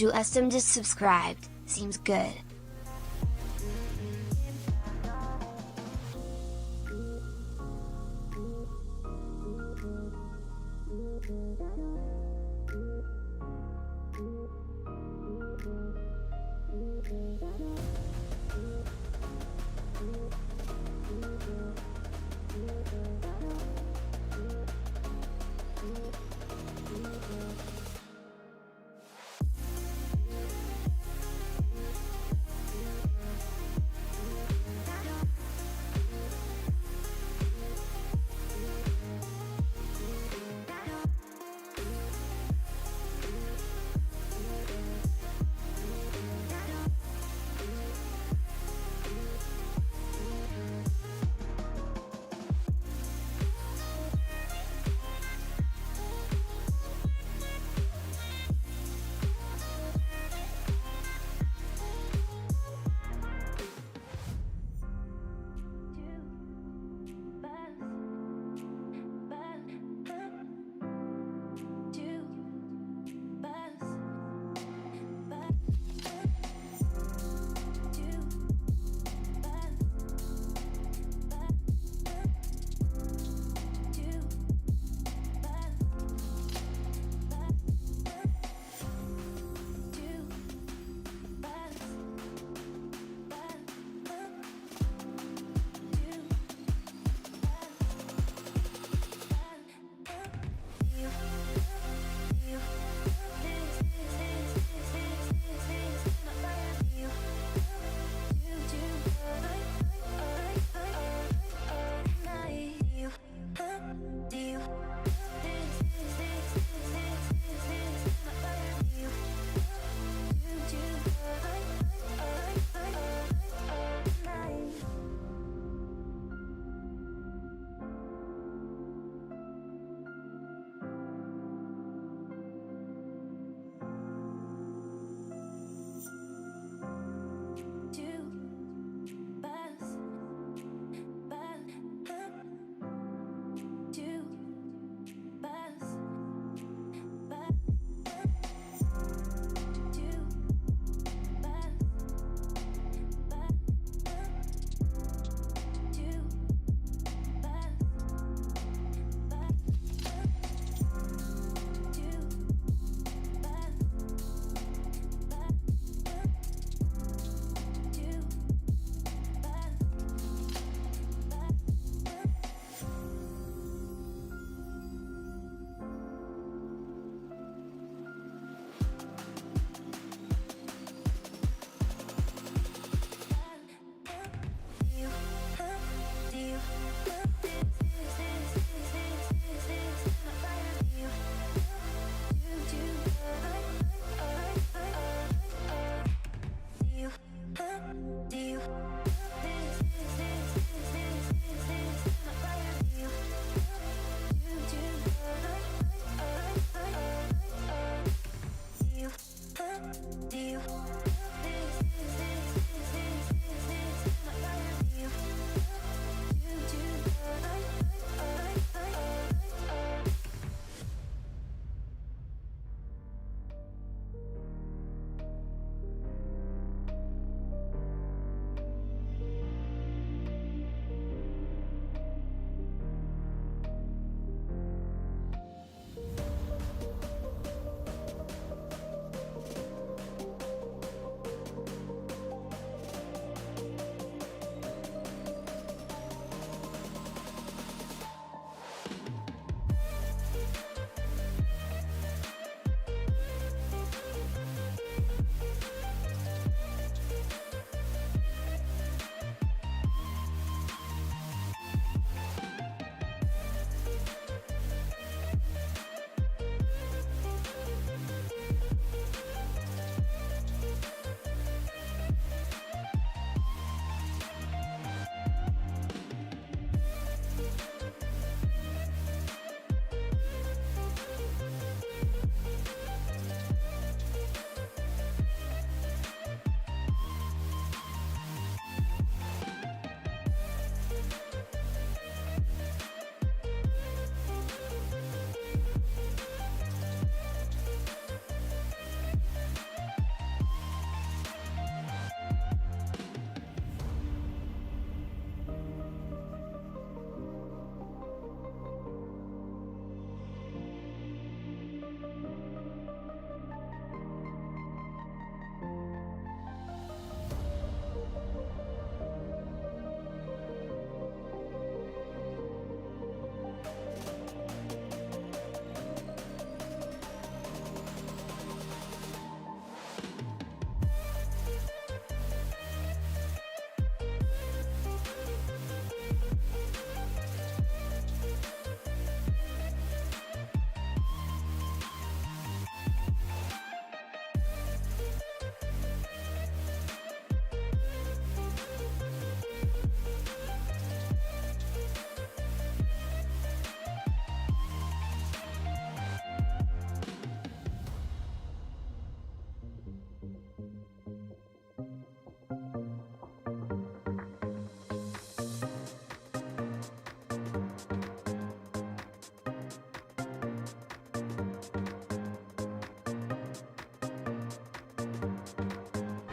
Justum just subscribed, seems good.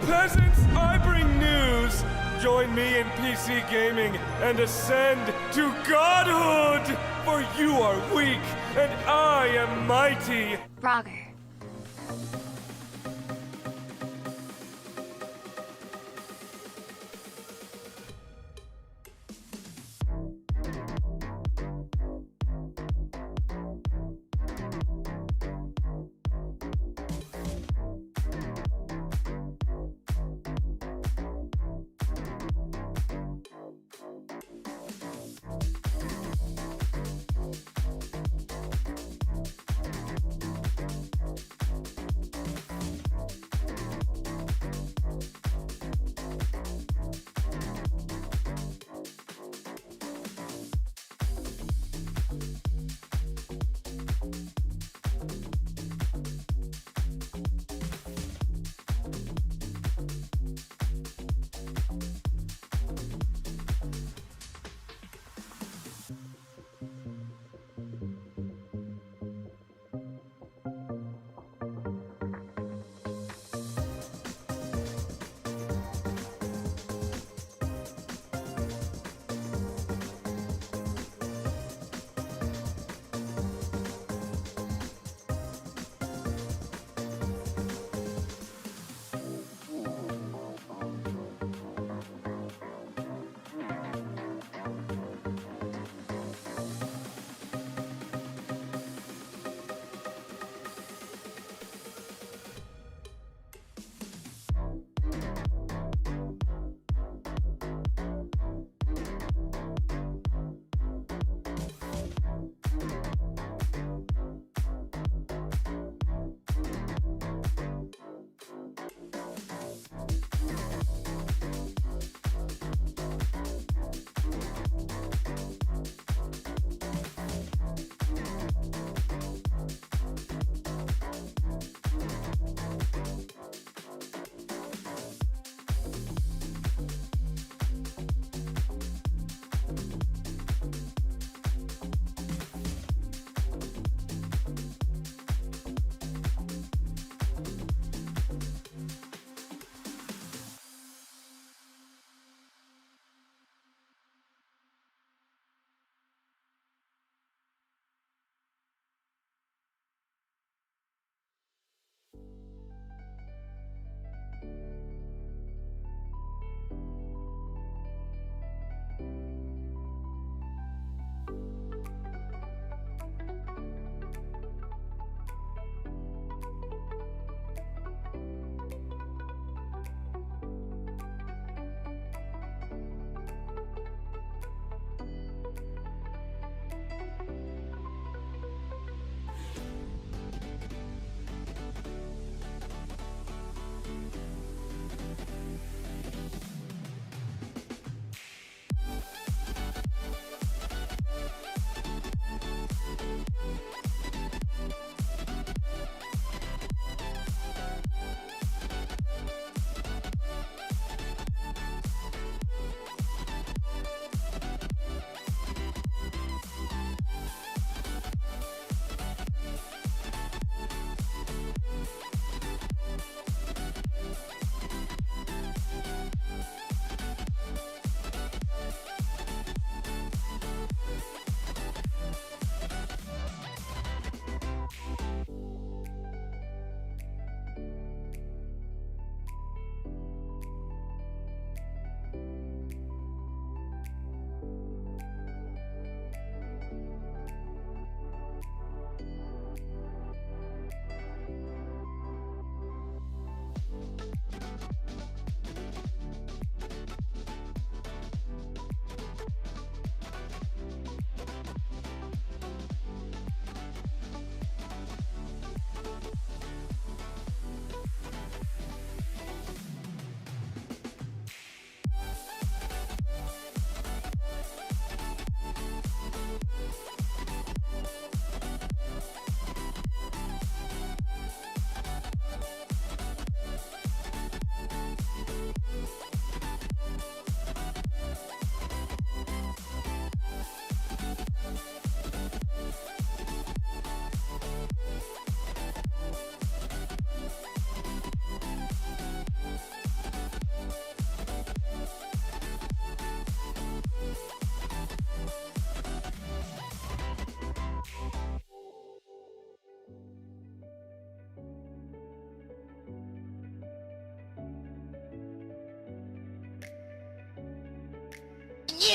Peasants, I bring news! Join me in PC gaming and ascend to godhood! For you are weak, and I am mighty! Roger.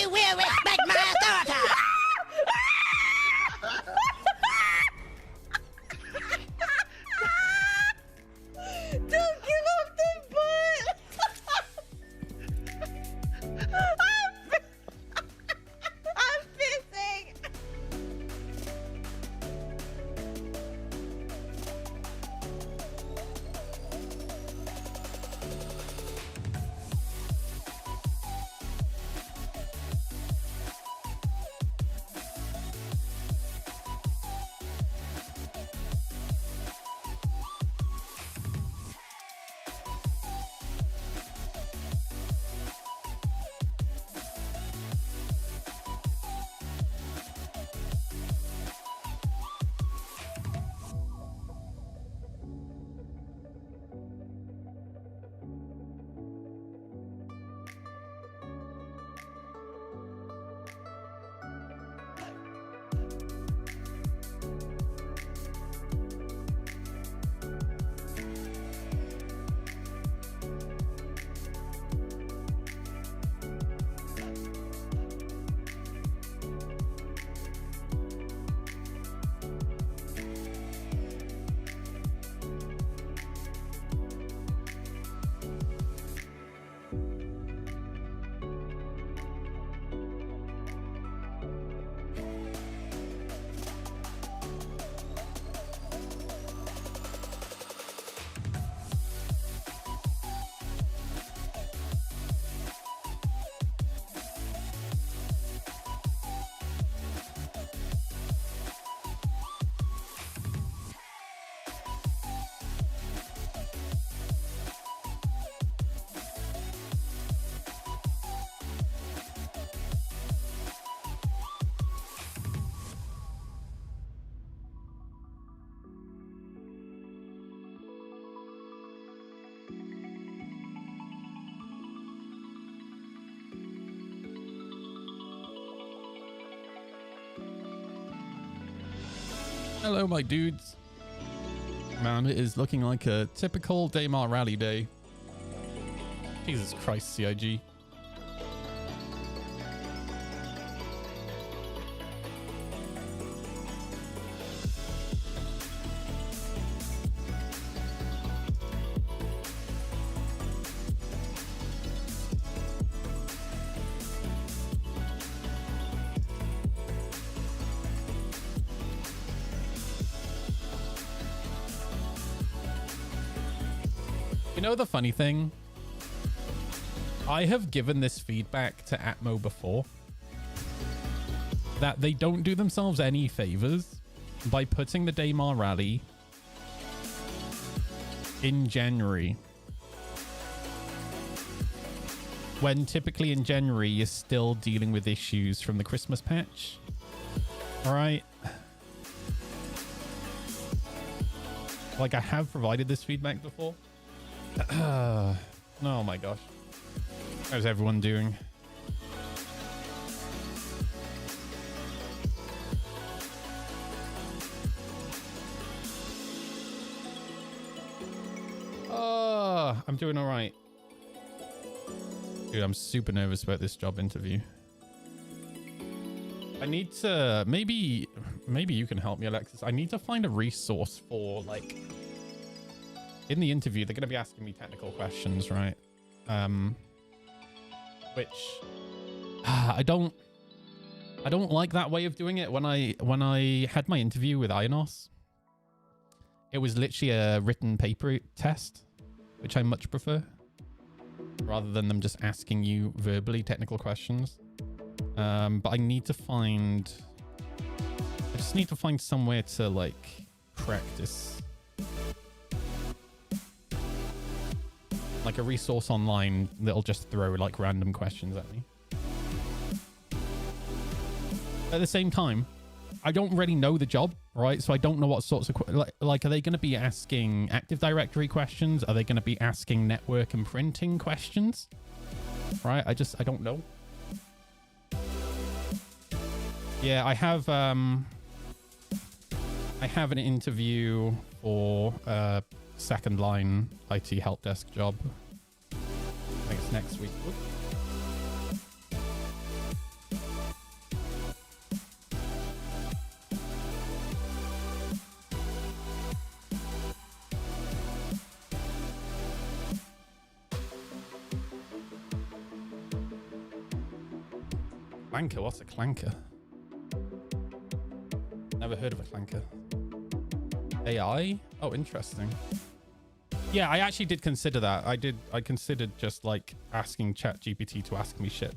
You will respect my authority. Don't give up the butt. I'm pissing. Hello, my dudes. Man, it is looking like a typical Daymar rally day. Jesus Christ, CIG. You know the funny thing? I have given this feedback to Atmo before. That they don't do themselves any favors by putting the Daymar rally in January. When typically in January you're still dealing with issues from the Christmas patch. Alright? Like, I have provided this feedback before. Oh my gosh. How's everyone doing? Oh, I'm doing all right. Dude, I'm super nervous about this job interview. I need to... Maybe you can help me, Alexis. I need to find a resource for, like... In the interview, they're going to be asking me technical questions, right? Which I don't like that way of doing it. When I had my interview with Ionos, it was literally a written paper test, which I much prefer, rather than them just asking you verbally technical questions. But I just need to find somewhere to like practice. Like a resource online that'll just throw like random questions at me. At the same time, I don't really know the job, right? So I don't know what sorts of like are they going to be asking Active Directory questions? Are they going to be asking network and printing questions? Right? I don't know. Yeah, I have an interview for second line IT help desk job. I think it's next week. Clanker? What's a clanker? Never heard of a clanker. AI? Oh, interesting. Yeah, I actually did consider that. I considered just like asking ChatGPT to ask me shit.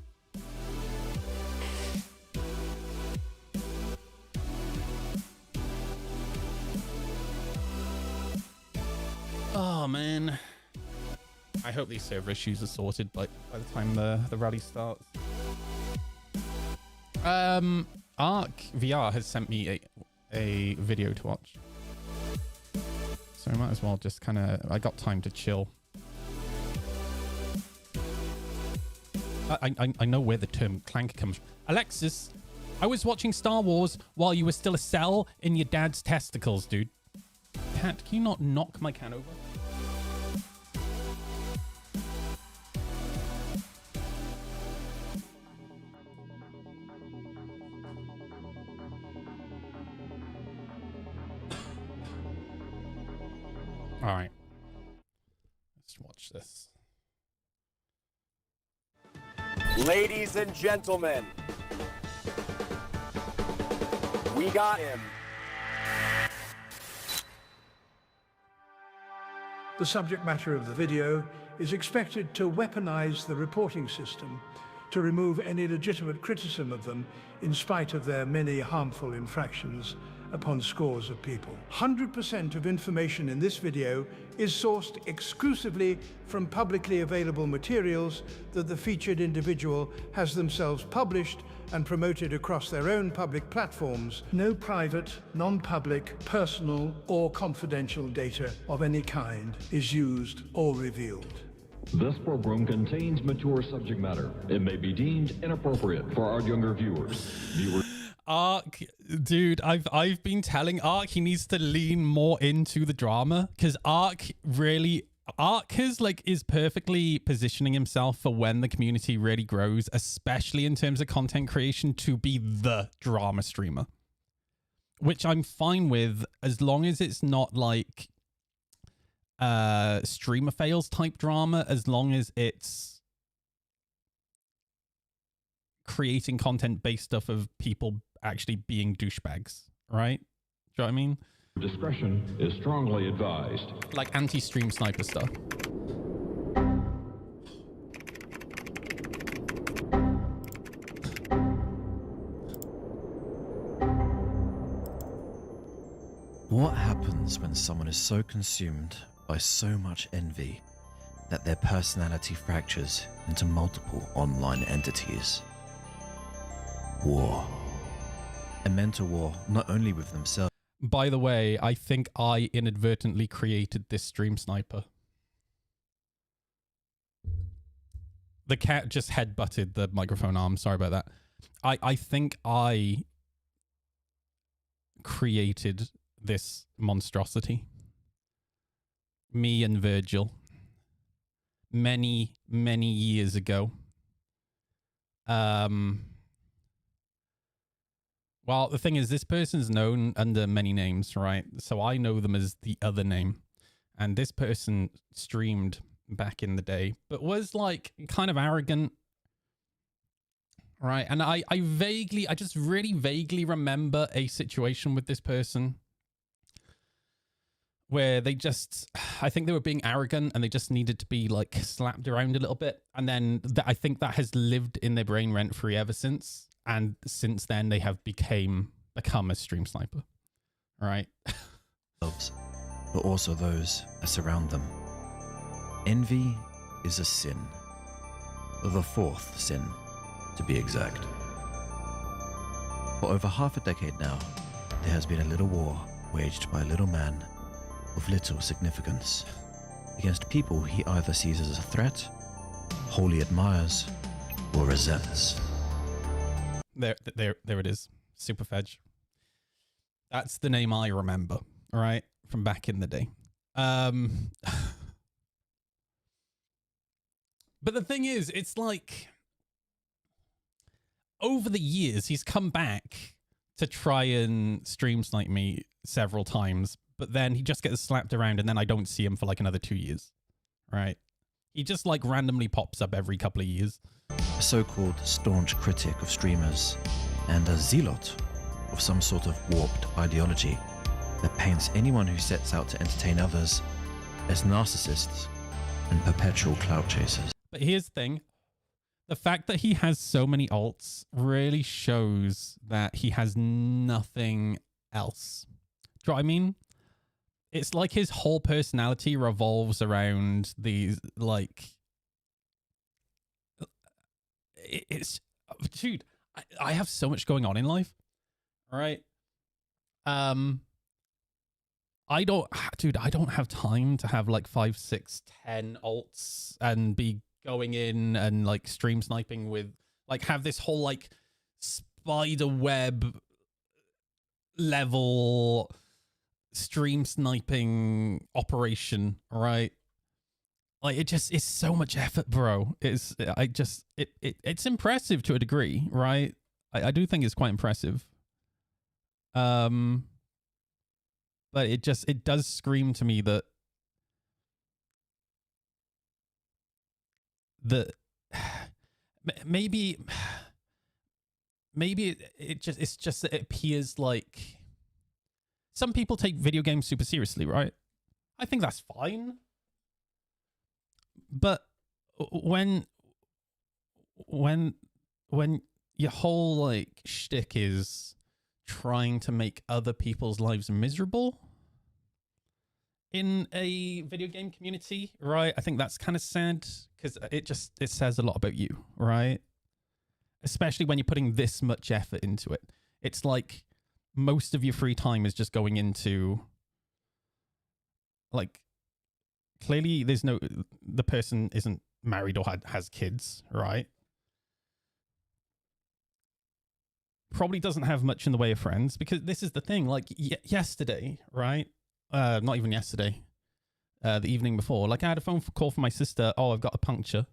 Oh man. I hope these server issues are sorted by the time the rally starts. Arc VR has sent me a video to watch. So I might as well just kind of... I got time to chill. I know where the term clank comes from. Alexis, I was watching Star Wars while you were still a cell in your dad's testicles, dude. Cat, can you not knock my can over? All right. Let's watch this. Ladies and gentlemen, we got him. The subject matter of the video is expected to weaponize the reporting system to remove any legitimate criticism of them in spite of their many harmful infractions upon scores of people. 100% of information in this video is sourced exclusively from publicly available materials that the featured individual has themselves published and promoted across their own public platforms. No private, non-public, personal or confidential data of any kind is used or revealed. This program contains mature subject matter. It may be deemed inappropriate for our younger viewers. Ark, dude, I've been telling Ark he needs to lean more into the drama, because Ark is perfectly positioning himself for when the community really grows, especially in terms of content creation, to be the drama streamer, which I'm fine with as long as it's not like streamer fails type drama, as long as it's creating content based off of people actually being douchebags, right? Do you know what I mean? Discretion is strongly advised. Like anti-stream sniper stuff. What happens when someone is so consumed by so much envy that their personality fractures into multiple online entities? War. A mental war, not only with themselves. By the way, I think I inadvertently created this stream sniper. The cat just headbutted the microphone arm. Sorry about that. I think I created this monstrosity. Me and Virgil. Many, many years ago. Well, the thing is, this person's known under many names, right? So I know them as the other name. And this person streamed back in the day, but was like kind of arrogant, right? And I just really vaguely remember a situation with this person where they just, I think they were being arrogant and they just needed to be like slapped around a little bit. And then I think that has lived in their brain rent free ever since. And since then, they have become a stream sniper, right? But also those that surround them. Envy is a sin, the fourth sin, to be exact. For over half a decade now, there has been a little war waged by a little man of little significance against people he either sees as a threat, wholly admires, or resents. There it is. Super Fedge. That's the name I remember, all right, from back in the day. But the thing is, it's like over the years, he's come back to try and stream snipe me several times, but then he just gets slapped around and then I don't see him for like another 2 years, right? He just like randomly pops up every couple of years. A so-called staunch critic of streamers, and a zealot of some sort of warped ideology that paints anyone who sets out to entertain others as narcissists and perpetual clout chasers. But here's the thing. The fact that he has so many alts really shows that he has nothing else. Do you know what I mean? It's like his whole personality revolves around these, like... It's... Dude, I have so much going on in life. All right? I don't have time to have like 5, 6, 10 alts and be going in and like stream sniping with, like, have this whole like spider web level stream sniping operation, right? Like, it just is so much effort, bro. It's impressive to a degree, right? I do think it's quite impressive. But it does scream to me that maybe it's just that it appears like some people take video games super seriously, right? I think that's fine. But when your whole like shtick is trying to make other people's lives miserable in a video game community, right? I think that's kind of sad because it says a lot about you, right? Especially when you're putting this much effort into it. It's like most of your free time is just going into, like, clearly the person isn't married or has kids, right? Probably doesn't have much in the way of friends, because this is the thing, like yesterday, right? Not even yesterday, the evening before, like I had a phone call from my sister. Oh, I've got a puncture.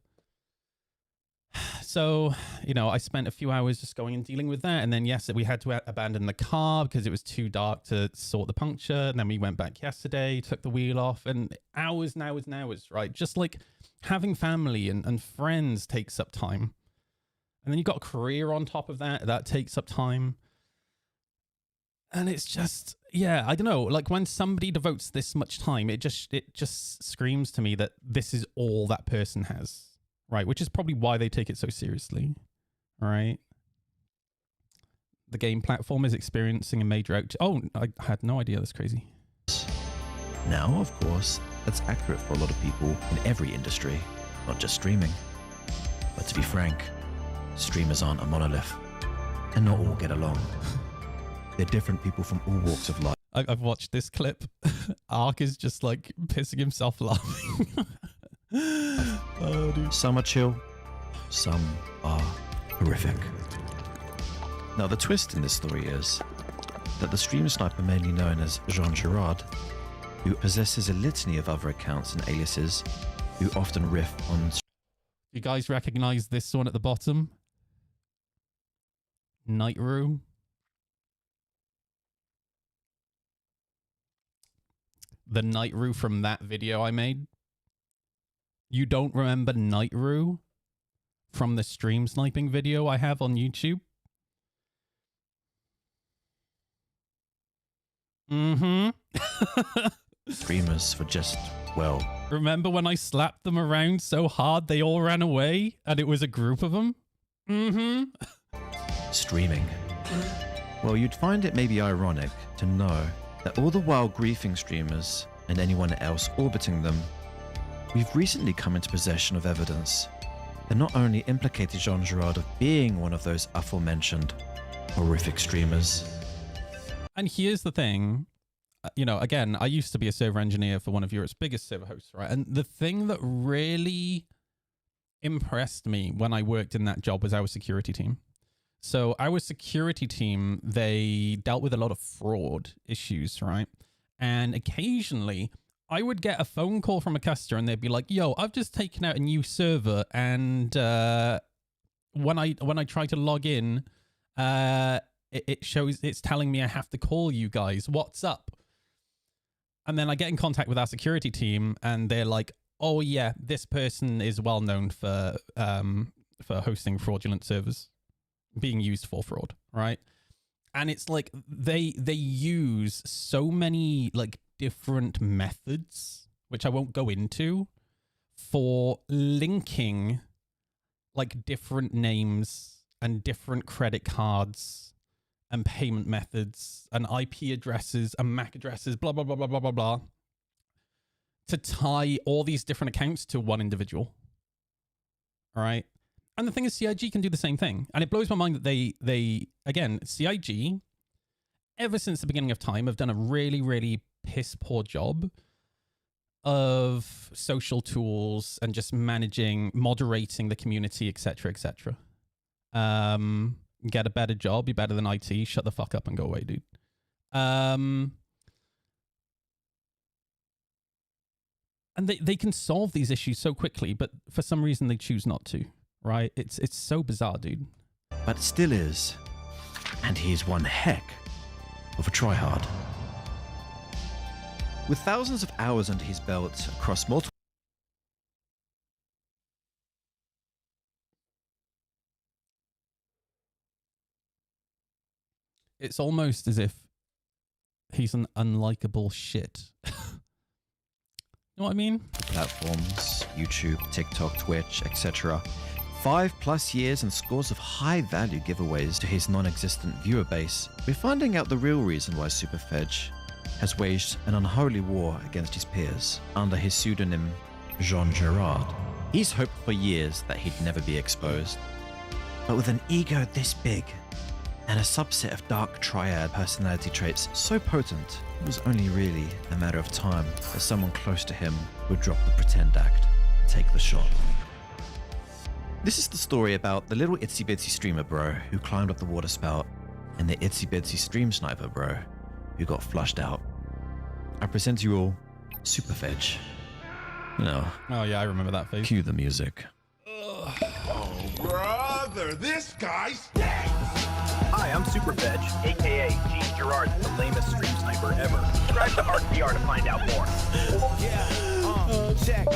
So, I spent a few hours just going and dealing with that. And then we had to abandon the car because it was too dark to sort the puncture. And then we went back yesterday, took the wheel off, and hours and hours and hours, right? Just like having family and friends takes up time. And then you've got a career on top of that. That takes up time. And it's just, yeah, I don't know. Like when somebody devotes this much time, it just screams to me that this is all that person has, right? Which is probably why they take it so seriously, right? The game platform is experiencing a major outage. Oh, I had no idea. That's crazy. Now, of course, that's accurate for a lot of people in every industry, not just streaming. But to be frank, streamers aren't a monolith, and not all get along. They're different people from all walks of life. I've watched this clip. Ark is just like pissing himself laughing. Oh, dude. Some are chill, some are horrific. Now, the twist in this story is that the stream sniper, mainly known as Jean Girard, who possesses a litany of other accounts and aliases, who often riff on... You guys recognize this one at the bottom? Nightroo. The Nightroo from that video I made. You don't remember Nightroo from the stream sniping video I have on YouTube? Mm-hmm. streamers for just, well... Remember when I slapped them around so hard they all ran away and it was a group of them? Mm-hmm. Streaming. Well, you'd find it maybe ironic to know that all the while griefing streamers and anyone else orbiting them, we've recently come into possession of evidence that not only implicated Jean Girard of being one of those aforementioned horrific streamers. And here's the thing, again, I used to be a server engineer for one of Europe's biggest server hosts, right? And the thing that really impressed me when I worked in that job was our security team. So our security team, they dealt with a lot of fraud issues, right? And occasionally I would get a phone call from a customer and they'd be like, yo, I've just taken out a new server. And when I try to log in, it's telling me I have to call you guys. What's up? And then I get in contact with our security team and they're like, oh yeah, this person is well known for hosting fraudulent servers being used for fraud, right? And it's like they use so many like different methods, which I won't go into, for linking like different names and different credit cards and payment methods and IP addresses and MAC addresses, blah, blah, blah, blah, blah, blah, blah, to tie all these different accounts to one individual. All right. And the thing is, CIG can do the same thing. And it blows my mind that they again, CIG, ever since the beginning of time, have done a really, really piss poor job of social tools and just moderating the community, etc., etc. Get a better job, be better than IT, shut the fuck up and go away, dude. And they can solve these issues so quickly, but for some reason they choose not to, right? It's so bizarre, dude. But still is. And he's one heck of a tryhard. With thousands of hours under his belt across multiple... It's almost as if he's an unlikable shit. You know what I mean? platforms, YouTube, TikTok, Twitch, etc. 5+ years and scores of high-value giveaways to his non-existent viewer base, we're finding out the real reason why Superfedge has waged an unholy war against his peers under his pseudonym Jean Gerard. He's hoped for years that he'd never be exposed. But with an ego this big and a subset of dark triad personality traits so potent, it was only really a matter of time that someone close to him would drop the pretend act and take the shot. This is the story about the little itsy bitsy streamer bro who climbed up the water spout and the itsy bitsy stream sniper bro who got flushed out. I present you all Superfedge. No. Oh yeah, I remember that face. Cue the music. Oh, brother, this guy's dead. Hi, I'm Superfedge, aka Gene Gerard, the lamest stream sniper ever. Subscribe to ArcVR to find out more. Check.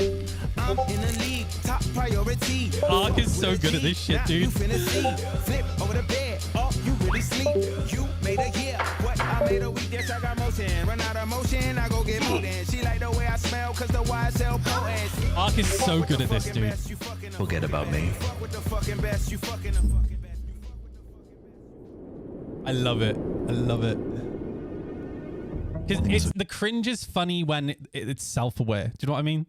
I'm in the league, top priority. Ark is so good at this shit, dude. You finna see, flip over the bed. Oh, you really sleep. You made a year. What I made a week, yes, I got motion. Run out of motion, I go get moved in. She like the way I smell, cause the YSL potent. Ark is so good at this, dude. Forget about me. I love it. I love it. Because the cringe is funny when it's self-aware. Do you know what I mean?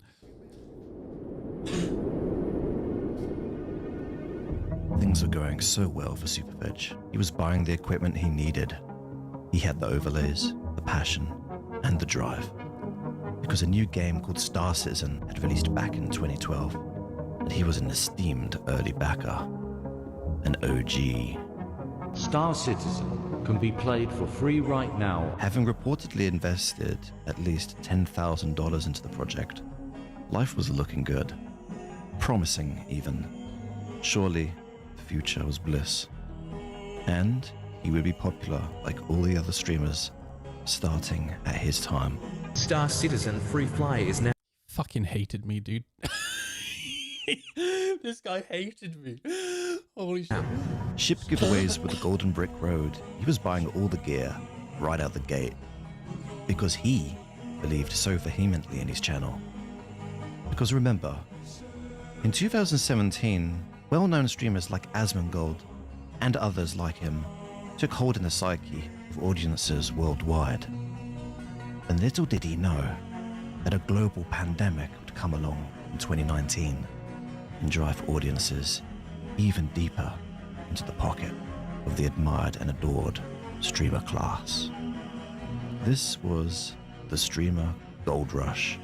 Things were going so well for Superfedge. He was buying the equipment he needed. He had the overlays, the passion, and the drive. Because a new game called Star Citizen had released back in 2012, and he was an esteemed early backer. An OG. Star Citizen can be played for free right now. Having reportedly invested at least $10,000 into the project, life was looking good. Promising, even. Surely, the future was bliss. And he would be popular like all the other streamers, starting at his time. Star Citizen Free Fly is now... Fucking hated me, dude. This guy hated me. Holy shit. Ship giveaways with the Golden Brick Road. He was buying all the gear right out the gate because he believed so vehemently in his channel. Because remember, in 2017, well-known streamers like Asmongold and others like him took hold in the psyche of audiences worldwide. And little did he know that a global pandemic would come along in 2019 and drive audiences even deeper into the pocket of the admired and adored streamer class. This was the streamer gold rush,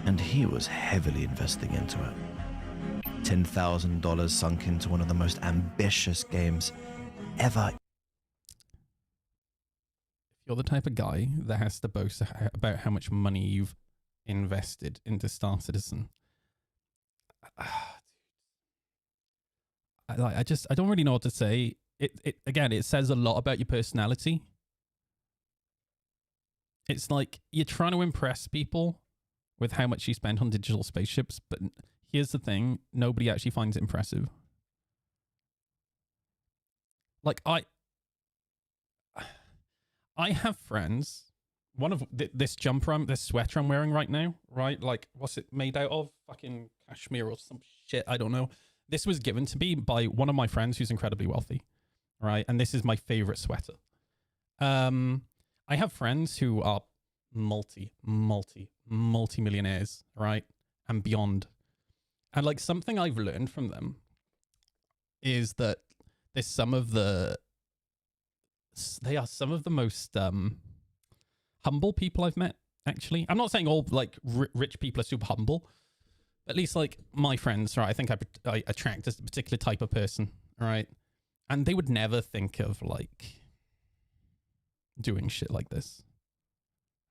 and he was heavily investing into it. $10,000 sunk into one of the most ambitious games ever. If you're the type of guy that has to boast about how much money you've invested into Star Citizen, I don't really know what to say. It says a lot about your personality. It's like you're trying to impress people with how much you spend on digital spaceships, but here's the thing, nobody actually finds it impressive. Like, I have friends, one of this jumper, this sweater I'm wearing right now, right? Like, what's it made out of? Fucking cashmere or some shit, I don't know. This was given to me by one of my friends who's incredibly wealthy, right? And this is my favorite sweater. I have friends who are multi-millionaires, right? And beyond. And like something I've learned from them is that they are some of the most humble people I've met, actually. I'm not saying all like rich people are super humble, but at least like my friends, right? I think I attract a particular type of person, right? And they would never think of like doing shit like this,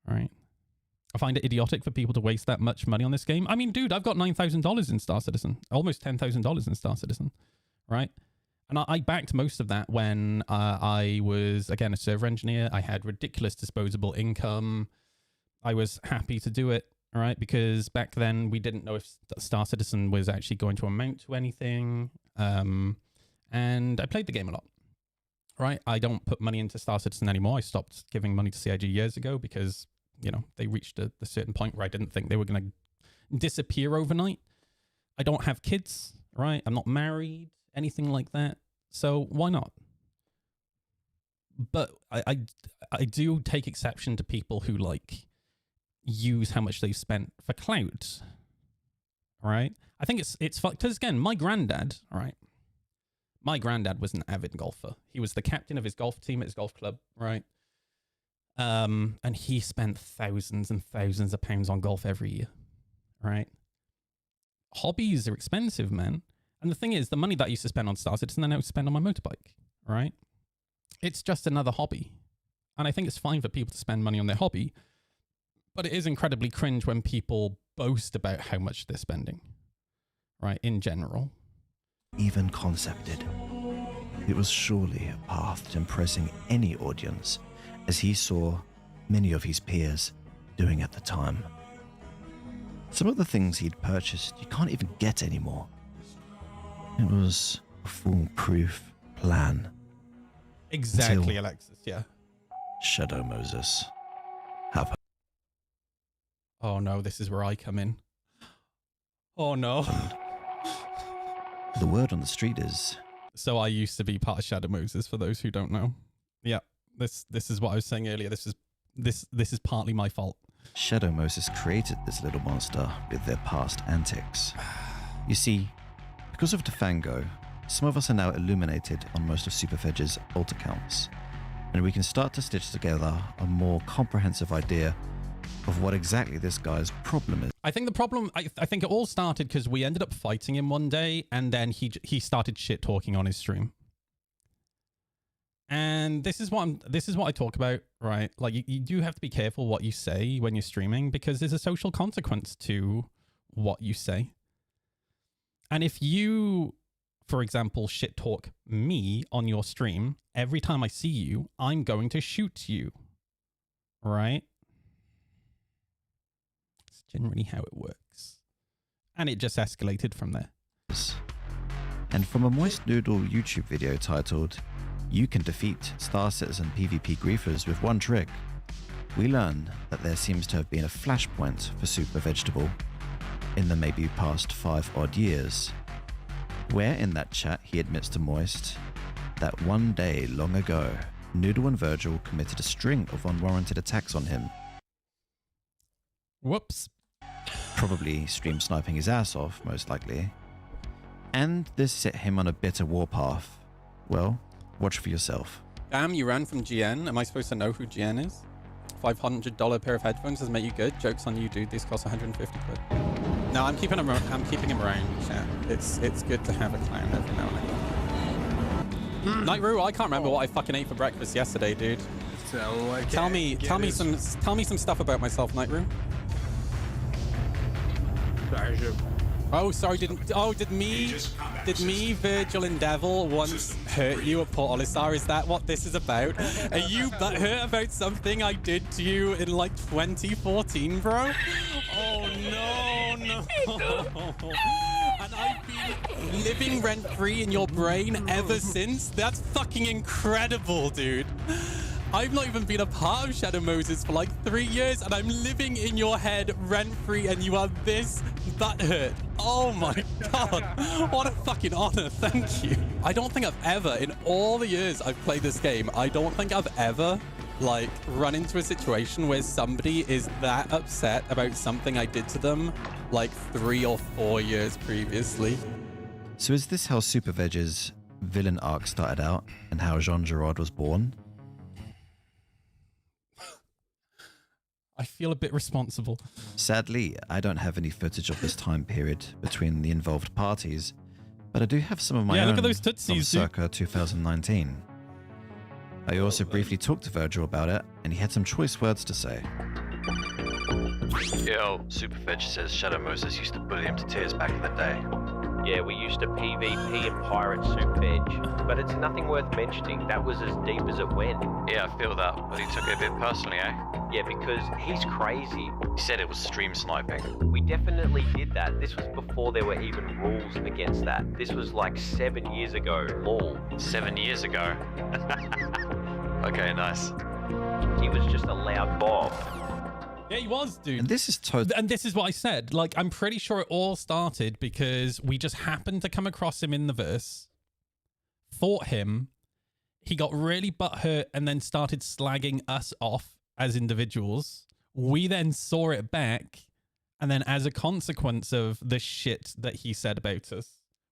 right? I find it idiotic for people to waste that much money on this game. I mean, dude, I've got $9,000 in Star Citizen, almost $10,000 in Star Citizen, right? And I backed most of that when I was, again, a server engineer. I had ridiculous disposable income. I was happy to do it, all right? Because back then we didn't know if Star Citizen was actually going to amount to anything. And I played the game a lot, right? I don't put money into Star Citizen anymore. I stopped giving money to CIG years ago because, you know, they reached a certain point where I didn't think they were going to disappear overnight. I don't have kids, right? I'm not married, anything like that. So why not? But I do take exception to people who like use how much they've spent for clout, right? I think it's fucked. Because again, my granddad, right? My granddad was an avid golfer. He was the captain of his golf team at his golf club, right? And he spent thousands and thousands of pounds on golf every year, right? Hobbies are expensive, man. And the thing is, the money that I used to spend on Star Citizen, I now spend on my motorbike, right? It's just another hobby. And I think it's fine for people to spend money on their hobby, but it is incredibly cringe when people boast about how much they're spending, right? In general. Even concepted. It was surely a path to impressing any audience, as he saw many of his peers doing at the time. Some of the things he'd purchased you can't even get anymore. It was a foolproof plan. Exactly, Alexis, yeah. Shadow Moses. Have Oh no, this is where I come in. Oh no. The word on the street is... So I used to be part of Shadow Moses, for those who don't know. Yeah, this is what I was saying earlier. This is partly my fault. Shadow Moses created this little monster with their past antics. You see, because of Defango, some of us are now illuminated on most of Superfedge's alt accounts, and we can start to stitch together a more comprehensive idea of what exactly this guy's problem is. I think the problem, I think it all started because we ended up fighting him one day, and then he started shit talking on his stream. And this is what I talk about, right? Like you do have to be careful what you say when you're streaming, because there's a social consequence to what you say. And if you, for example, shit talk me on your stream, every time I see you, I'm going to shoot you, right? It's generally how it works. And it just escalated from there. And from a Moist Noodle YouTube video titled, "You Can Defeat Star Citizen PvP Griefers with One Trick," we learn that there seems to have been a flashpoint for Super Vegetable in the maybe past 5 odd years, where in that chat he admits to Moist that one day long ago, Noodle and Virgil committed a string of unwarranted attacks on him. Whoops. Probably stream sniping his ass off, most likely. And this set him on a bitter warpath. Well, watch for yourself. Damn, you ran from GN. Am I supposed to know who GN is? $500 pair of headphones doesn't make you good. Joke's on you, dude. These cost 150 quid. No, I'm keeping him around. Chat. It's good to have a clown every now and then. Nightroo, I can't remember what I fucking ate for breakfast yesterday, dude. Tell me some stuff about myself, Nightroo. Oh, sorry. Did me, Virgil, and Devil once hurt you at Port Olisar? Is that what this is about? Are you butthurt about something I did to you in like 2014, bro? Oh And I've been living rent-free in your brain ever since. That's fucking incredible, dude. I've not even been a part of Shadow Moses for like 3 years, and I'm living in your head rent-free, and you are this butthurt. Oh my god. What a fucking honor. Thank you. I don't think I've ever, in all the years I've played this game, I don't think I've ever like run into a situation where somebody is that upset about something I did to them like 3 or 4 years previously. So is this how Super Veg's villain arc started out and how Jean Girard was born? I feel a bit responsible. Sadly, I don't have any footage of this time period between the involved parties, but I do have some of my own look at those tootsies, from circa 2019. I also briefly talked to Virgil about it, and he had some choice words to say. Yo, Super Veg says Shadow Moses used to bully him to tears back in the day. Yeah, we used to PvP and pirate Soup Veg, but it's nothing worth mentioning. That was as deep as it went. Yeah, I feel that, but he took it a bit personally, eh? Yeah, because he's crazy. He said it was stream sniping. We definitely did that. This was before there were even rules against that. This was like 7 years ago. Lol. 7 years ago? Okay, nice. He was just a loud Bob. Yeah, he was, dude. And this is totally... And this is what I said. Like, I'm pretty sure it all started because we just happened to come across him in the verse, fought him, he got really butthurt and then started slagging us off as individuals. We then saw it back, and then as a consequence of the shit that he said about us,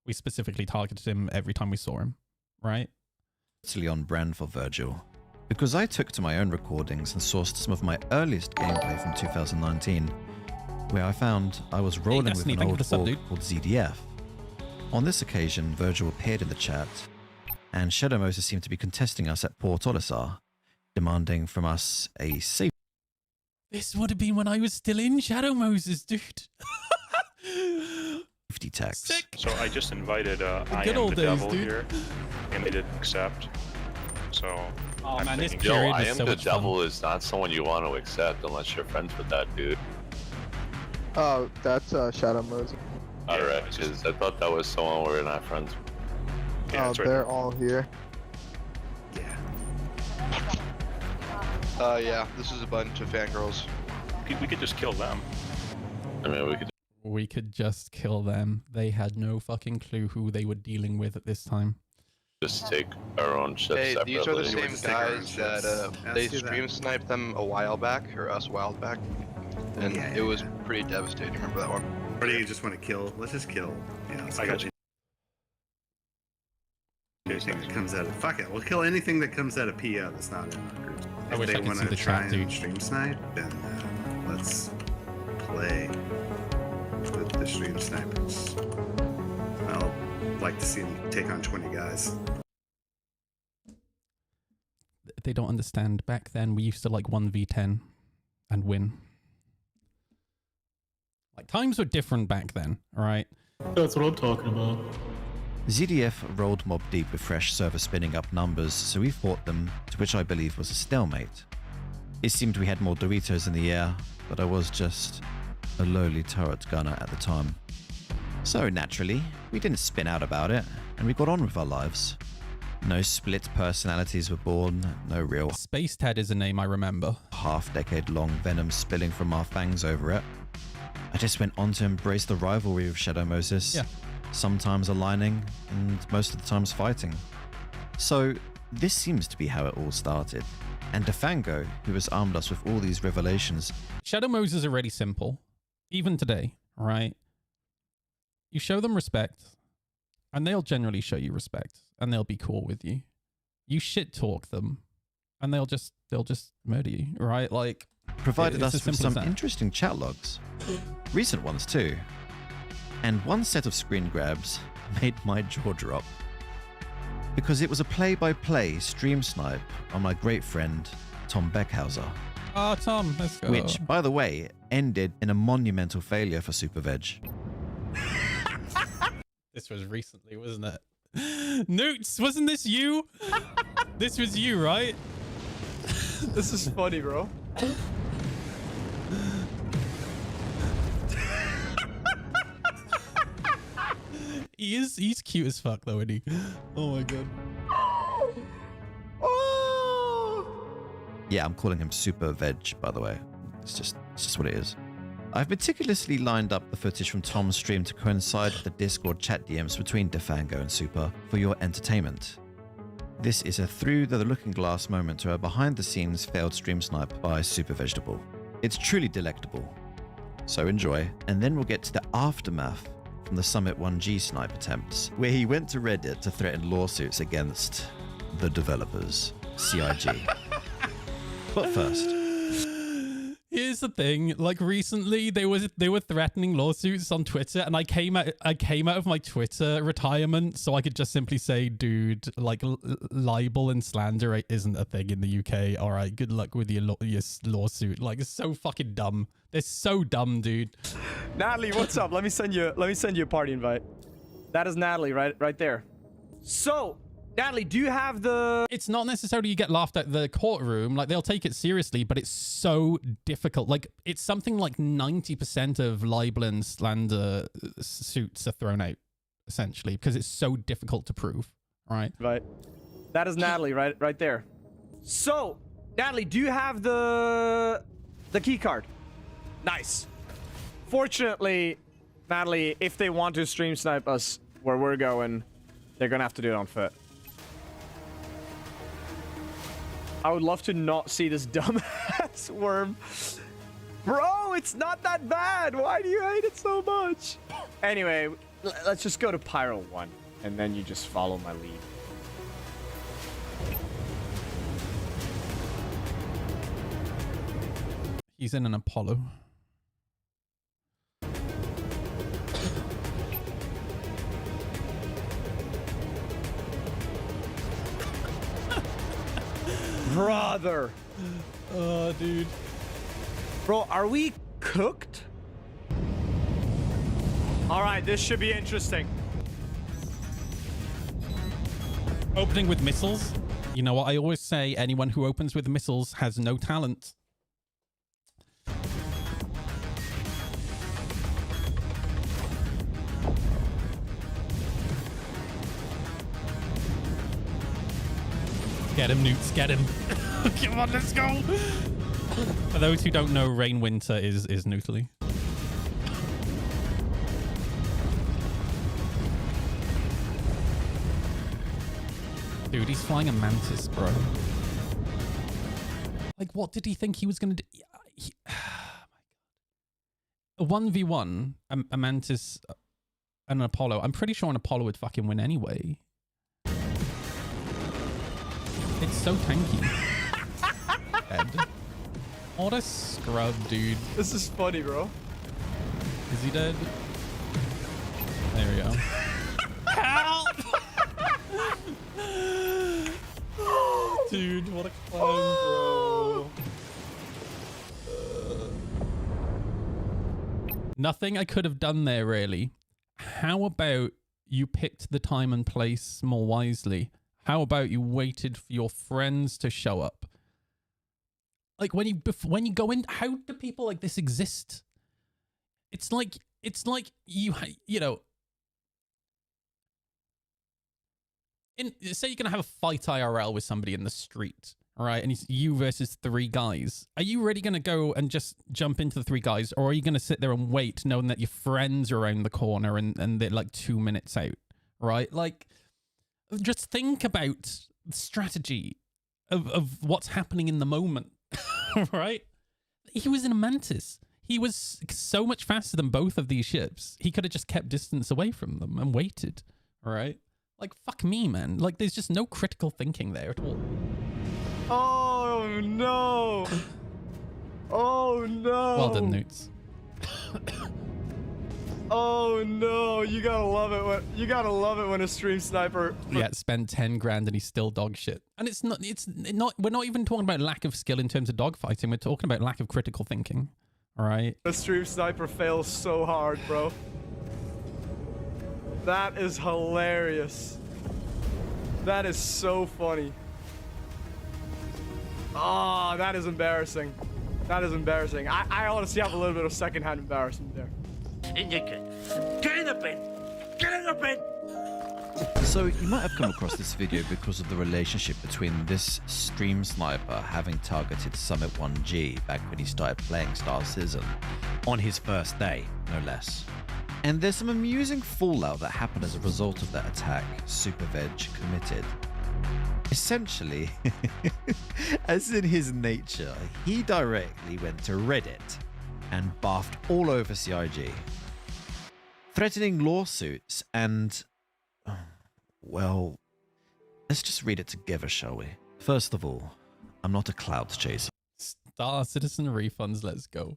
we specifically targeted him every time we saw him, right? Totally on brand for Virgil. Because I took to my own recordings and sourced some of my earliest gameplay from 2019, where I found I was rolling with an old org called ZDF. On this occasion, Virgil appeared in the chat, and Shadow Moses seemed to be contesting us at Port Olisar, demanding from us a safe... This would have been when I was still in Shadow Moses, dude. ...safety tax. Sick. So I just invited I good Am old the days, Devil dude. here, and they didn't accept. So Oh man, this Yo, period I was Am so the much Devil fun. is not someone you want to accept unless you're friends with that dude. Oh, that's Shadow Moses. Alright, because I thought that was someone we're not friends with. Yeah, Oh, that's right. they're all here. Yeah, this is a bunch of fangirls. We could just kill them. I mean, We could just kill them. They had no fucking clue who they were dealing with at this time. just take our own shit Hey, separately. these are the same guys that they stream sniped them a while back, or us a while back, and it was pretty devastating. Remember that one? Or do you just want to kill? Let's just kill. Yeah, I got you. Anything that comes out of fuck it, we'll kill anything that comes out of PO that's not in our group. I If wish I they could want see to the try chat, and dude. stream snipe, then let's play with the stream snipers. I'll like to see them take on 20 guys. They don't understand. Back then, we used to like 1v10 and win. Like, times were different back then, all right? That's what I'm talking about. ZDF rolled Mob Deep with fresh server spinning up numbers, so we fought them, to which I believe was a stalemate. It seemed we had more Doritos in the air, but I was just a lowly turret gunner at the time. So naturally, we didn't spin out about it, and we got on with our lives. No split personalities were born, no real Space Ted is a name I remember. half-decade-long venom spilling from our fangs over it. I just went on to embrace the rivalry with Shadow Moses. Yeah. Sometimes aligning, and most of the times fighting. So, this seems to be how it all started. And Defango, who has armed us with all these revelations. Shadow Moses are really simple. Even today, right? You show them respect, and they'll generally show you respect, and they'll be cool with you. You shit talk them, and they'll just murder you, right? Like, Provided it's us as with simple as some that. interesting chat logs. Recent ones too. And one set of screen grabs made my jaw drop. Because it was a play-by-play stream snipe on my great friend, Tom Beckhauser. Oh, Tom, let's go. Which, by the way, ended in a monumental failure for Super Veg. This was recently, wasn't it? Newts, wasn't this you? This was you, right? This is funny, bro. He's cute as fuck though, isn't he? Oh my god. Yeah, I'm calling him Super Veg, by the way. It's just what it is. I've meticulously lined up the footage from Tom's stream to coincide with the Discord chat DMs between Defango and Super for your entertainment. This is a through the looking glass moment to a behind the scenes failed stream snipe by Super Vegetable. It's truly delectable. So enjoy, and then we'll get to the aftermath from the Summit 1G snipe attempts, where he went to Reddit to threaten lawsuits against the developers, CIG. But first, here's the thing. Like recently, they were threatening lawsuits on Twitter, and I came out of my Twitter retirement so I could just simply say, dude, like libel and slander isn't a thing in the UK. All right, good luck with your lawsuit. Like, it's so fucking dumb. They're so dumb, dude. Natalie, what's up? Let me send you a party invite. That is Natalie right there. So, Natalie, do you have the... It's not necessarily you get laughed at the courtroom. Like, they'll take it seriously, but it's so difficult. Like, it's something like 90% of libel and slander suits are thrown out, essentially, because it's so difficult to prove, right? Right. That is Natalie right there. So, Natalie, do you have the key card? Nice. Fortunately, Natalie, if they want to stream snipe us where we're going, they're gonna have to do it on foot. I would love to not see this dumbass worm. Bro, it's not that bad. Why do you hate it so much? Anyway, let's just go to Pyro 1, and then you just follow my lead. He's in an Apollo. Brother. Oh, dude. Bro, are we cooked? All right, this should be interesting. Opening with missiles. You know what I always say? Anyone who opens with missiles has no talent. Get him, Newts, get him. Come on, let's go. For those who don't know, Rain Winter is Nootly. Dude, he's flying a mantis, bro. Like, what did he think he was going to do? A 1v1, a mantis and an Apollo. I'm pretty sure an Apollo would fucking win anyway. It's so tanky. Dead. What a scrub, dude. This is funny, bro. Is he dead? There we go. Help! Dude, what a clown, bro. Nothing I could have done there, really. How about you picked the time and place more wisely? How about you waited for your friends to show up? Like, when you go in, how do people like this exist? It's like you know, say you're gonna have a fight IRL with somebody in the street, all right, and it's you versus 3 guys. Are you really gonna go and just jump into the 3 guys, or are you gonna sit there and wait, knowing that your friends are around the corner and they're like 2 minutes out, right? Like, just think about the strategy of what's happening in the moment, right? He was in a mantis. He was so much faster than both of these ships. He could have just kept distance away from them and waited, all right? Like, fuck me, man. Like, there's just no critical thinking there at all. Oh, no. Oh, no. Well done, Newts. Oh no, you gotta love it when a stream sniper spend 10 grand and he's still dog shit. And it's not we're not even talking about lack of skill in terms of dogfighting, we're talking about lack of critical thinking. All right. A stream sniper fails so hard, bro. That is hilarious. That is so funny. Oh, that is embarrassing. That is embarrassing. I honestly have a little bit of secondhand embarrassment there. Get in the bin! Get in the bin! So you might have come across this video because of the relationship between this stream sniper having targeted Summit 1G back when he started playing Star Citizen on his first day, no less. And there's some amusing fallout that happened as a result of that attack SuperVeg committed. Essentially, as in his nature, he directly went to Reddit and barfed all over CIG, threatening lawsuits and... well, let's just read it together, shall we? First of all, I'm not a cloud chaser. Star Citizen refunds, let's go.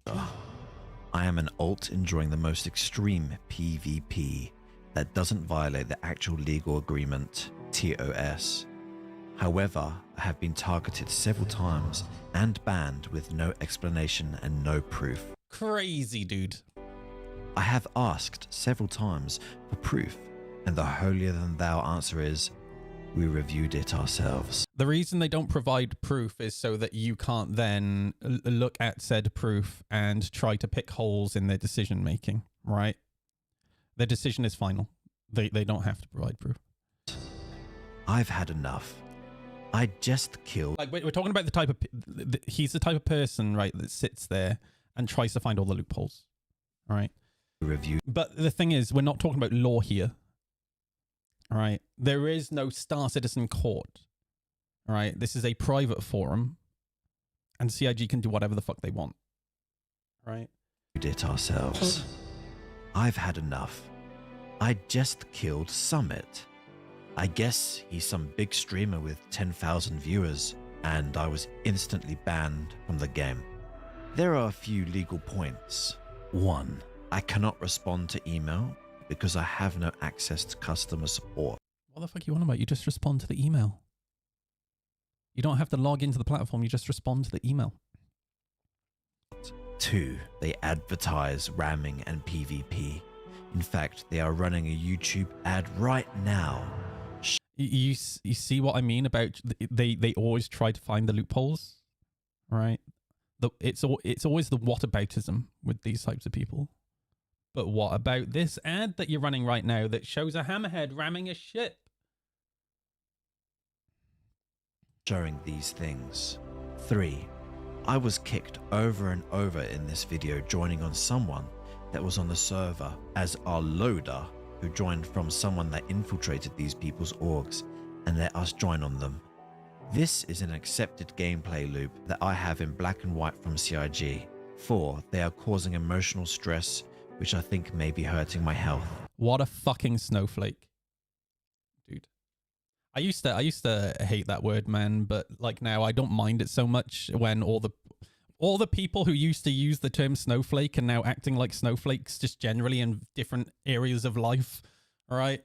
I am an alt enjoying the most extreme PvP that doesn't violate the actual legal agreement, TOS. However, I have been targeted several times and banned with no explanation and no proof. Crazy, dude. I have asked several times for proof, and the holier-than-thou answer is, we reviewed it ourselves. The reason they don't provide proof is so that you can't then look at said proof and try to pick holes in their decision making, right? Their decision is final. They don't have to provide proof. I've had enough. I just killed... Like, we're talking about the type of... He's the type of person, right, that sits there and tries to find all the loopholes, all right? Review. But the thing is, we're not talking about law here. All right. There is no Star Citizen court. All right. This is a private forum, and CIG can do whatever the fuck they want. Right. We did it ourselves. I've had enough. I just killed Summit. I guess he's some big streamer with 10,000 viewers, and I was instantly banned from the game. There are a few legal points. 1. I cannot respond to email because I have no access to customer support. What the fuck are you on about? You just respond to the email. You don't have to log into the platform. You just respond to the email. 2. They advertise ramming and PvP. In fact, they are running a YouTube ad right now. You see what I mean about they always try to find the loopholes, right? It's always the whataboutism with these types of people. But what about this ad that you're running right now that shows a hammerhead ramming a ship? Showing these things. 3. I was kicked over and over in this video joining on someone that was on the server as our loader who joined from someone that infiltrated these people's orgs and let us join on them. This is an accepted gameplay loop that I have in black and white from CIG. 4. They are causing emotional stress, which I think may be hurting my health. What a fucking snowflake. Dude. I used to hate that word, man, but like now I don't mind it so much when all the people who used to use the term snowflake are now acting like snowflakes just generally in different areas of life. All right?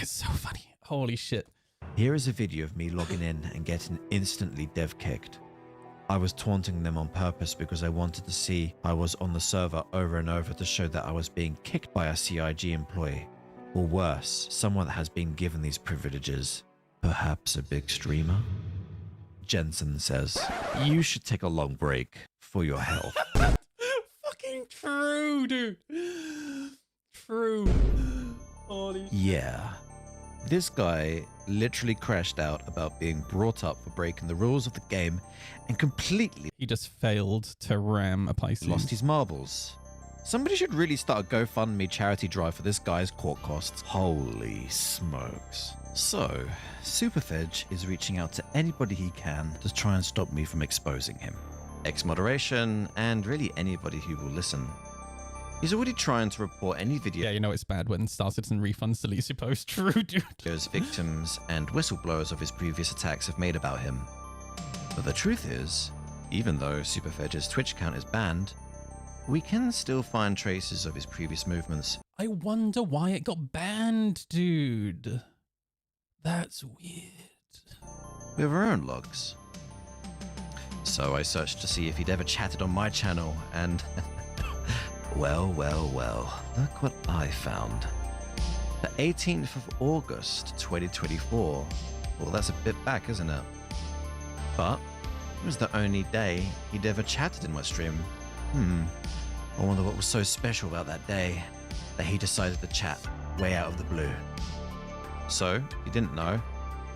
It's so funny. Holy shit. Here is a video of me logging in and getting instantly dev kicked. I was taunting them on purpose because I wanted to see I was on the server over and over to show that I was being kicked by a CIG employee. Or worse, someone that has been given these privileges. Perhaps a big streamer? Jensen says, you should take a long break for your health. Fucking true, dude. True. Holy yeah. This guy literally crashed out about being brought up for breaking the rules of the game and completely... He just failed to ram a Pisces. Lost his marbles. Somebody should really start a GoFundMe charity drive for this guy's court costs. Holy smokes. So, SuperFedge is reaching out to anybody he can to try and stop me from exposing him. Ex-moderation, and really anybody who will listen. He's already trying to report any video... Yeah, you know it's bad when Star Citizen refunds deletes your post. True, dude. ...victims and whistleblowers of his previous attacks have made about him. But the truth is, even though SuperFedge's Twitch account is banned, we can still find traces of his previous movements. I wonder why it got banned, dude. That's weird. We have our own logs. So I searched to see if he'd ever chatted on my channel, and... well, look what I found. The 18th of August, 2024. Well, that's a bit back, isn't it? But it was the only day he'd ever chatted in my stream. I wonder what was so special about that day that he decided to chat way out of the blue. So, if you didn't know,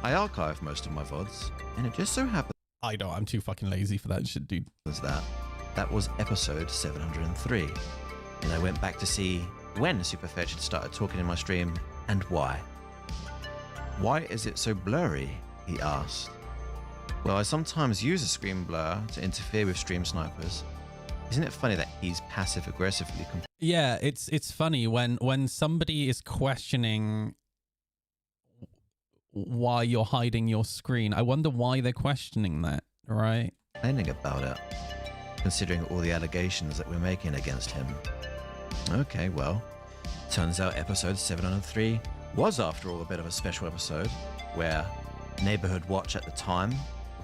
I archived most of my VODs, and it just so happened I know, I'm too fucking lazy for that shit, dude. That was episode 703. And I went back to see when Superfetch had started talking in my stream and why. Why is it so blurry? He asked. Well, I sometimes use a screen blur to interfere with stream snipers. Isn't it funny that he's passive aggressively? Yeah, it's funny when somebody is questioning why you're hiding your screen. I wonder why they're questioning that, right? Complaining about it, considering all the allegations that we're making against him. Okay, well, turns out episode 703 was, after all, a bit of a special episode where Neighborhood Watch at the time,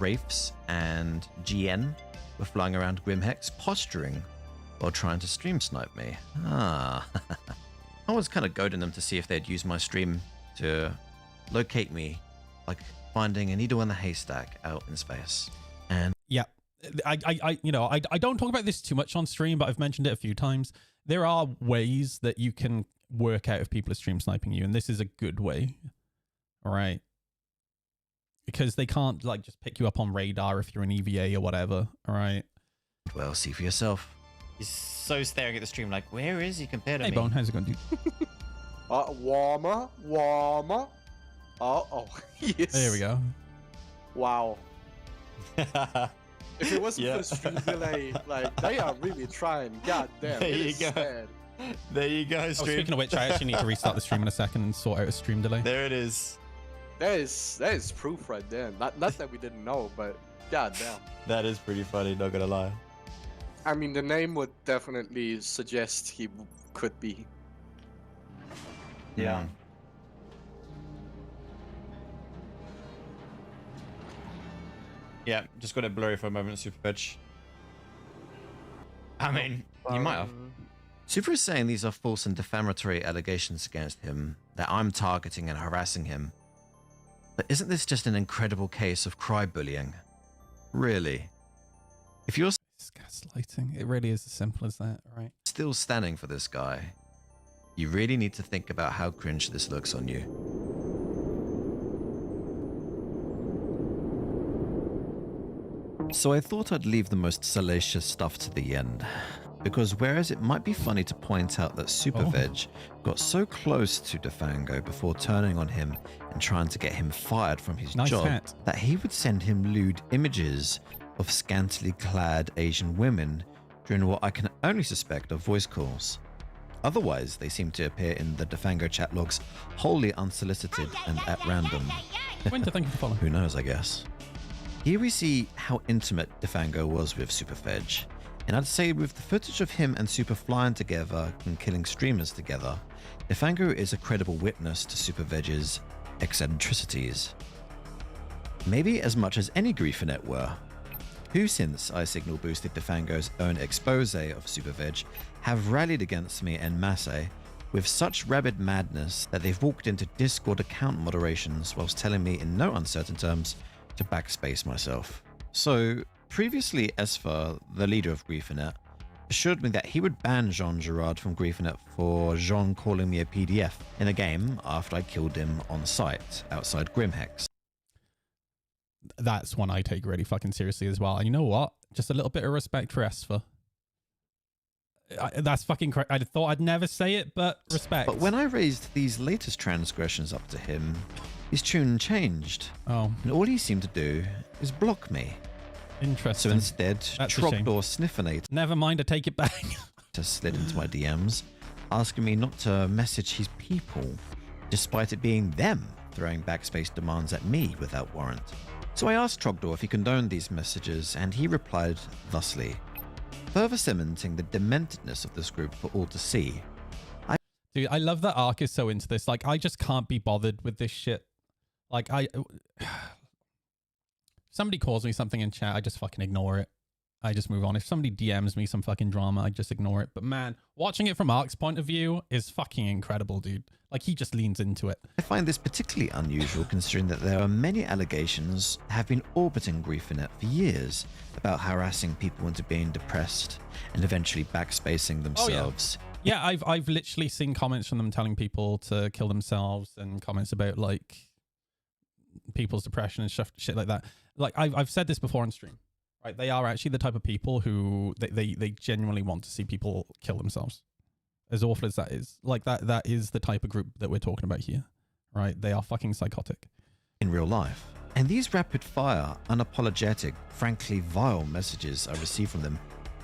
Wraiths, and GN were flying around Grimhex posturing while trying to stream snipe me. I was kind of goading them to see if they'd use my stream to locate me, like finding a needle in a haystack out in space. And yeah, I don't talk about this too much on stream, but I've mentioned it a few times. There are ways that you can work out if people are stream sniping you, and this is a good way. All right. Because they can't like just pick you up on radar if you're an EVA or whatever. All right. Well, see for yourself. He's so staring at the stream like, where is he compared to me? Hey, Bone, how's it going, dude? Warmer. Oh, yes. There we go. Wow. If it wasn't for the stream delay, like, they are really trying. God damn. There you go. Sad. There you go, stream. Speaking of which, I actually need to restart the stream in a second and sort out a stream delay. There it is. That is proof right there. Not that we didn't know, but god damn. That is pretty funny, not gonna lie. I mean, the name would definitely suggest he could be. Yeah. Yeah, just got it blurry for a moment, Superfetch. I mean, you might have. Super is saying these are false and defamatory allegations against him, that I'm targeting and harassing him. But isn't this just an incredible case of cry-bullying? Really? If you're It's gaslighting. It really is as simple as that, right? still standing for this guy, you really need to think about how cringe this looks on you. So I thought I'd leave the most salacious stuff to the end, because whereas it might be funny to point out that Superveg got so close to Defango before turning on him and trying to get him fired from his job, hat. that he would send him lewd images of scantily clad Asian women during what I can only suspect are voice calls. Otherwise, they seem to appear in the Defango chat logs wholly unsolicited and at random. Winter, thank you for following. Who knows, I guess. Here we see how intimate Defango was with Superfedge, and I'd say with the footage of him and Super flying together and killing streamers together, Defango is a credible witness to Supervedge's eccentricities. Maybe as much as any Griefernet were, who since I signal boosted Defango's own expose of Superveg have rallied against me en masse with such rabid madness that they've walked into Discord account moderations whilst telling me in no uncertain terms to backspace myself. So previously Esfer, the leader of Griefernet, assured me that he would ban Jean Girard from Griefernet for Jean calling me a PDF in a game after I killed him on site outside Grimhex. That's one I take really fucking seriously as well. And you know what? Just a little bit of respect for Esfer. That's fucking correct. I thought I'd never say it, but respect. But when I raised these latest transgressions up to him, his tune changed. Oh. And all he seemed to do is block me. Interesting. So instead, That's a shame. Trogdor Sniffinator Never mind, I take it back. just slid into my DMs, asking me not to message his people, despite it being them throwing backspace demands at me without warrant. So I asked Trogdor if he condoned these messages, and he replied thusly, further cementing the dementedness of this group for all to see. Dude, I love that Ark is so into this. Like, I just can't be bothered with this shit. Like, somebody calls me something in chat, I just fucking ignore it. I just move on. If somebody DMs me some fucking drama, I just ignore it. But man, watching it from Ark's point of view is fucking incredible, dude. Like, he just leans into it. I find this particularly unusual considering that there are many allegations that have been orbiting Griefernet for years about harassing people into being depressed and eventually backspacing themselves Yeah, I've literally seen comments from them telling people to kill themselves, and comments about like people's depression and shit like that. Like I've said this before on stream, right? They are actually the type of people who they genuinely want to see people kill themselves. As awful as that is, like that is the type of group that we're talking about here, right? They are fucking psychotic. In real life. And these rapid fire, unapologetic, frankly vile messages I receive from them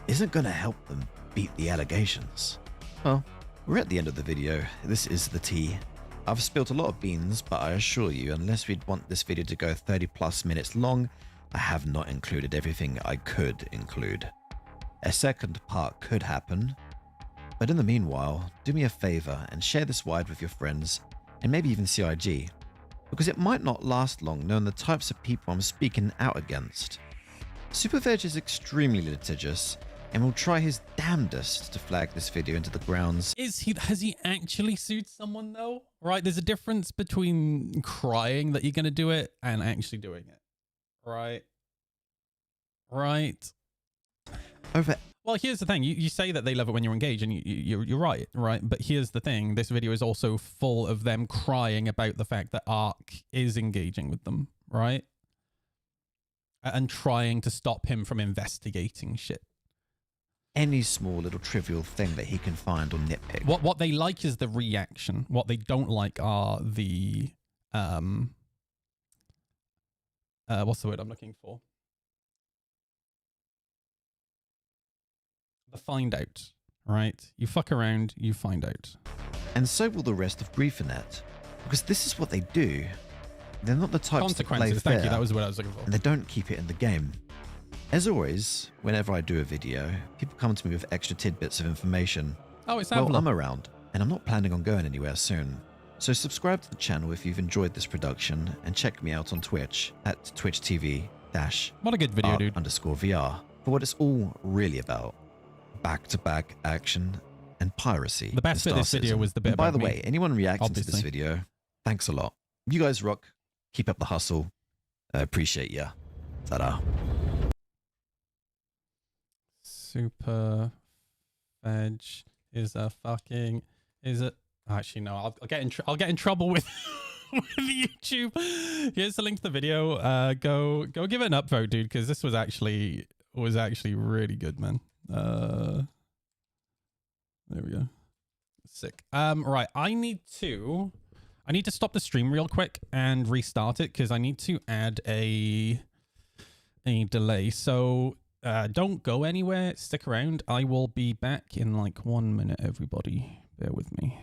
isn't going to help them beat the allegations. Well, we're at the end of the video. This is the tea. I've spilled a lot of beans, but I assure you, unless we'd want this video to go 30+ minutes long, I have not included everything I could include. A second part could happen, but in the meanwhile, do me a favor and share this wide with your friends, and maybe even CIG, because it might not last long knowing the types of people I'm speaking out against. Superveg is extremely litigious, and will try his damnedest to flag this video into the grounds. Has he actually sued someone though? Right, there's a difference between crying that you're gonna do it and actually doing it. Right. Well, here's the thing. You say that they love it when you're engaged, and you're right, right? But here's the thing. This video is also full of them crying about the fact that Ark is engaging with them, right? And trying to stop him from investigating shit. Any small little trivial thing that he can find or nitpick. What they like is the reaction. What they don't like are the what's the word I'm looking for? The find out, right? You fuck around, you find out. And so will the rest of Griefernet, because this is what they do. They're not the types to play fair, thank you, that was what I was looking for. And they don't keep it in the game. As always, whenever I do a video, people come to me with extra tidbits of information. Oh, it's well, I'm around, and I'm not planning on going anywhere soon. So subscribe to the channel if you've enjoyed this production, and check me out on Twitch at twitch.tv/ what a good video, dude. _VR for what it's all really about. Back-to-back action and piracy. The best bit of this video was the bit about me. By the way, anyone reacting Obviously. to this video, thanks a lot. You guys rock. Keep up the hustle. I appreciate ya. Ta-da. Super Veg is actually no, I'll get in trouble with with YouTube. Here's the link to the video. Go give it an upvote, dude, because this was actually really good, man. There we go. Sick. Right, I need to stop the stream real quick and restart it because I need to add a delay. So don't go anywhere. Stick around. I will be back in like 1 minute, everybody. Bear with me.